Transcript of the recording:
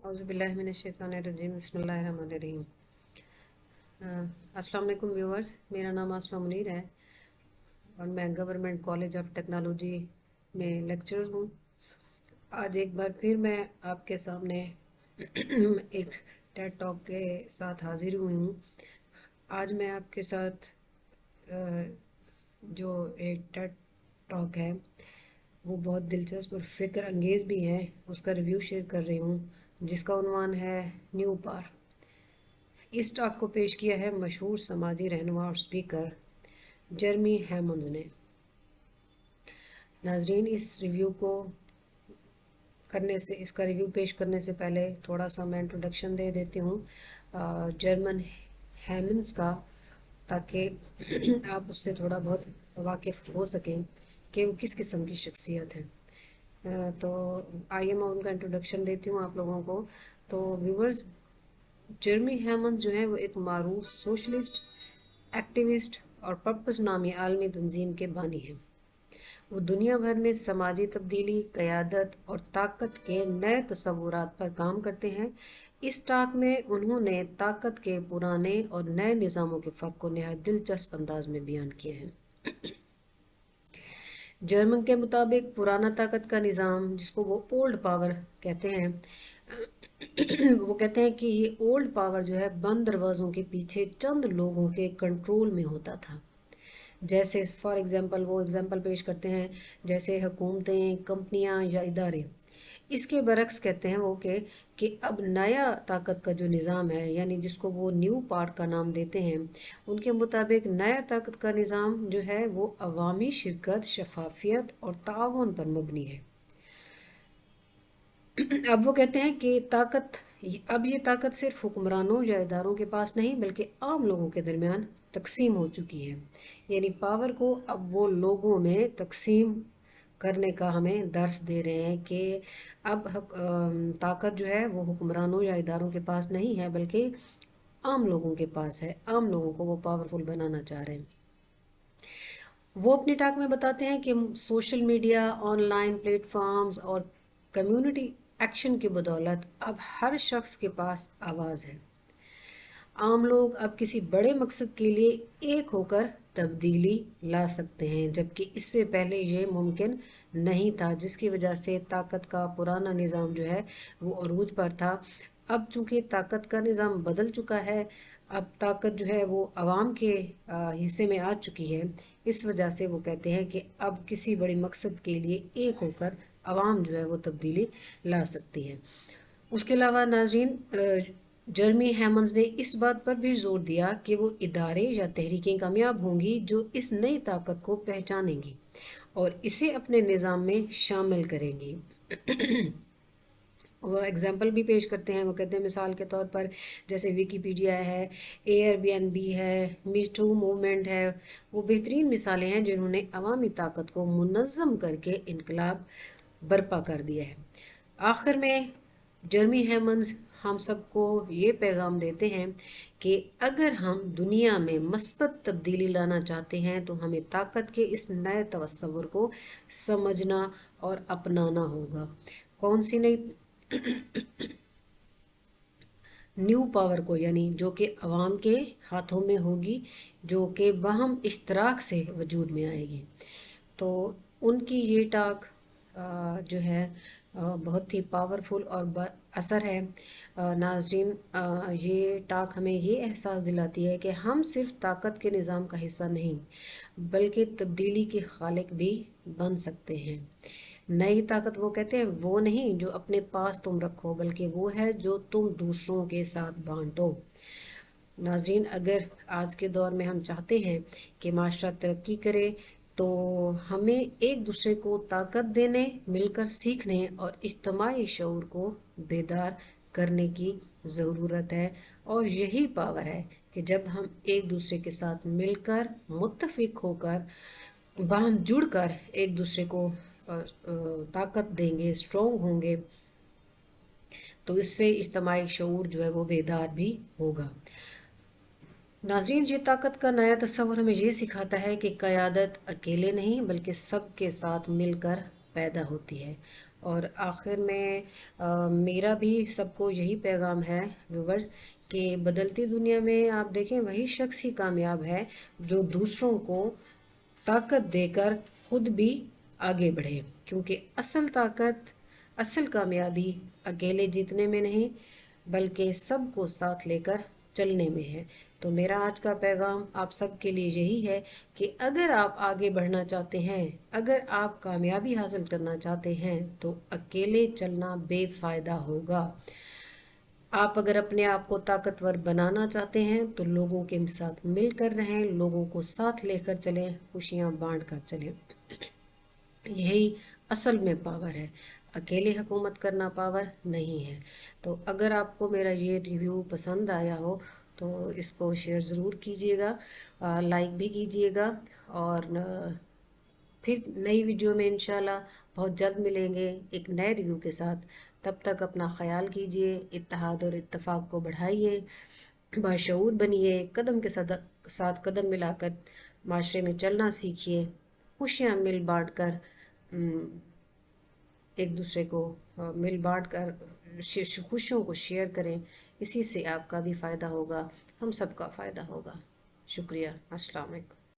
औज़ुबिल्लाहिमिनश्शैतानिर्रजीम बिस्मिल्लाहिर्रहमानिर्रहीम। अस्सलाम वालेकुम व्यूअर्स, मेरा नाम आसमा मुनीर है और मैं गवर्नमेंट कॉलेज ऑफ टेक्नोलॉजी में लेक्चरर हूँ। आज एक बार फिर मैं आपके सामने एक टेड टॉक के साथ हाजिर हुई हूँ। आज मैं आपके साथ जो एक टेड टॉक है वो बहुत दिलचस्प और फ़िक्र अंगेज़ भी है, उसका रिव्यू शेयर कर रही हूँ, जिसका उन्वान है न्यू पार। इस टॉक को पेश किया है मशहूर समाजी रहनुमा और स्पीकर जर्मी हैमंड्स ने। नाजरीन, इस रिव्यू को इसका रिव्यू पेश करने से पहले थोड़ा सा मैं इंट्रोडक्शन दे देती हूँ जर्मन हैमंड्स का, ताकि आप उससे थोड़ा बहुत वाकिफ़ हो सकें कि वो किस किस्म की शख्सियत है। तो आइए मैं उनका इंट्रोडक्शन देती हूँ आप लोगों को। तो व्यूवर्स, जर्मी हैमंड्स जो है वो एक मारूफ सोशलिस्ट, एक्टिविस्ट और पर्पस नामी आलमी तंजीम के बानी हैं। वो दुनिया भर में समाजी तब्दीली, क़यादत और ताकत के नए तसव्वुरात पर काम करते हैं। इस टाक में उन्होंने ताकत के पुराने और नए निज़ामों के फ़र्क को नहायत दिलचस्प अंदाज में बयान किए हैं। जर्मन के मुताबिक पुराना ताकत का निज़ाम, जिसको वो ओल्ड पावर कहते हैं, वो कहते हैं कि ये ओल्ड पावर जो है बंद दरवाज़ों के पीछे चंद लोगों के कंट्रोल में होता था। जैसे फॉर एग्ज़ाम्पल वो एग्ज़ाम्पल पेश करते हैं, जैसे हुकूमतें, कंपनियां या इदारे। इसके बरक्स कहते हैं वो कि अब नया ताकत का जो निज़ाम है, यानी जिसको वो न्यू पार्ट का नाम देते हैं, उनके मुताबिक नया ताकत का निज़ाम जो है वो अवामी शिरकत, शफाफियत और ताउन पर मबनी है। अब वो कहते हैं कि अब ये ताकत सिर्फ हुक्मरानों या इदारों के पास नहीं बल्कि आम लोगों के दरमियान तकसीम हो चुकी है। यानी पावर को अब वो लोगों में तकसीम करने का हमें दर्स दे रहे हैं कि अब ताकत जो है वो हुक्मरानों या इदारों के पास नहीं है बल्कि आम लोगों के पास है। आम लोगों को वो पावरफुल बनाना चाह रहे हैं। वो अपनी टाक में बताते हैं कि सोशल मीडिया, ऑनलाइन प्लेटफॉर्म्स और कम्युनिटी एक्शन की बदौलत अब हर शख्स के पास आवाज़ है। आम लोग अब किसी बड़े मकसद के लिए एक होकर तब्दीली ला सकते हैं, जबकि इससे पहले ये मुमकिन नहीं था, जिसकी वजह से ताकत का पुराना निज़ाम जो है वो अरूज पर था। अब चूँकि ताकत का निज़ाम बदल चुका है, अब ताकत जो है वो आवाम के हिस्से में आ चुकी है। इस वजह से वो कहते हैं कि अब किसी बड़े मकसद के लिए एक होकर आवाम जो है वो तब्दीली ला सकती है। उसके अलावा नाजरीन, जर्मी हैमंड्स ने इस बात पर भी जोर दिया कि वो इदारे या तहरीकें कामयाब होंगी जो इस नई ताकत को पहचानेंगी और इसे अपने निज़ाम में शामिल करेंगी। वो एग्ज़ाम्पल भी पेश करते हैं। वो कहते हैं मिसाल के तौर पर जैसे विकीपीडिया है, एयरबीएनबी है, मी टू मूवमेंट है, वो बेहतरीन मिसालें हैं जिन्होंने अवामी ताकत को मुनज़्ज़म करके इनकलाब बर्पा कर दिया है। आखिर में जर्मी हैमंड्स हम सबको ये पैगाम देते हैं कि अगर हम दुनिया में मस्बत तब्दीली लाना चाहते हैं तो हमें ताकत के इस नए तसव्वुर को समझना और अपनाना होगा। कौन सी नई न्यू पावर को, यानी जो कि अवाम के हाथों में होगी, जो कि बाहम इश्तराक से वजूद में आएगी। तो उनकी ये टाक जो है बहुत ही पावरफुल और असर है। नाज़रीन, ये टाक हमें ये एहसास दिलाती है कि हम सिर्फ ताकत के निज़ाम का हिस्सा नहीं बल्कि तब्दीली के खालिक भी बन सकते हैं। नई ताकत, वो कहते हैं, वो नहीं जो अपने पास तुम रखो बल्कि वो है जो तुम दूसरों के साथ बांटो। नाज़रीन, अगर आज के दौर में हम चाहते हैं कि माशरा तरक्की करे तो हमें एक दूसरे को ताकत देने, मिलकर सीखने और इज्तिमाई शऊर को बेदार करने की ज़रूरत है। और यही पावर है कि जब हम एक दूसरे के साथ मिलकर, मुत्तफिक होकर, बाहम जुड़कर एक दूसरे को ताकत देंगे, स्ट्रॉन्ग होंगे, तो इससे इज्तिमाई शऊर जो है वो बेदार भी होगा। नाज़रीन, ये ताकत का नया तस्वर हमें ये सिखाता है कि क़यादत अकेले नहीं बल्कि सब के साथ मिलकर पैदा होती है اور آخر میں میرا بھی سب کو یہی پیغام ہے ویورز کہ بدلتی دنیا میں آپ دیکھیں وہی شخص ہی کامیاب ہے جو دوسروں کو طاقت دے کر خود بھی آگے بڑھے، کیونکہ اصل طاقت، اصل کامیابی اکیلے جیتنے میں نہیں بلکہ سب کو ساتھ لے کر چلنے میں ہے۔ تو میرا آج کا پیغام آپ سب کے لیے یہی ہے کہ اگر آپ آگے بڑھنا چاہتے ہیں، اگر آپ کامیابی حاصل کرنا چاہتے ہیں تو اکیلے چلنا بے فائدہ ہوگا۔ آپ اگر اپنے آپ کو طاقتور بنانا چاہتے ہیں تو لوگوں کے ساتھ مل کر رہیں، لوگوں کو ساتھ لے کر چلیں، خوشیاں بانٹ کر چلیں۔ یہی اصل میں پاور ہے، اکیلے حکومت کرنا پاور نہیں ہے۔ تو اگر آپ کو میرا یہ ریویو پسند آیا ہو تو اس کو شیئر ضرور کیجیے گا، لائک بھی کیجیے گا، اور پھر نئی ویڈیو میں انشاءاللہ بہت جلد ملیں گے ایک نئے ریویو کے ساتھ۔ تب تک اپنا خیال کیجیے، اتحاد اور اتفاق کو بڑھائیے، باشعور بنیے، قدم کے ساتھ قدم ملا کر معاشرے میں چلنا سیکھیے، خوشیاں مل بانٹ کر ایک دوسرے کو مل بانٹ کر خوشیوں کو شیئر کریں۔ اسی سے آپ کا بھی فائدہ ہوگا، ہم سب کا فائدہ ہوگا۔ شکریہ، السلام علیکم۔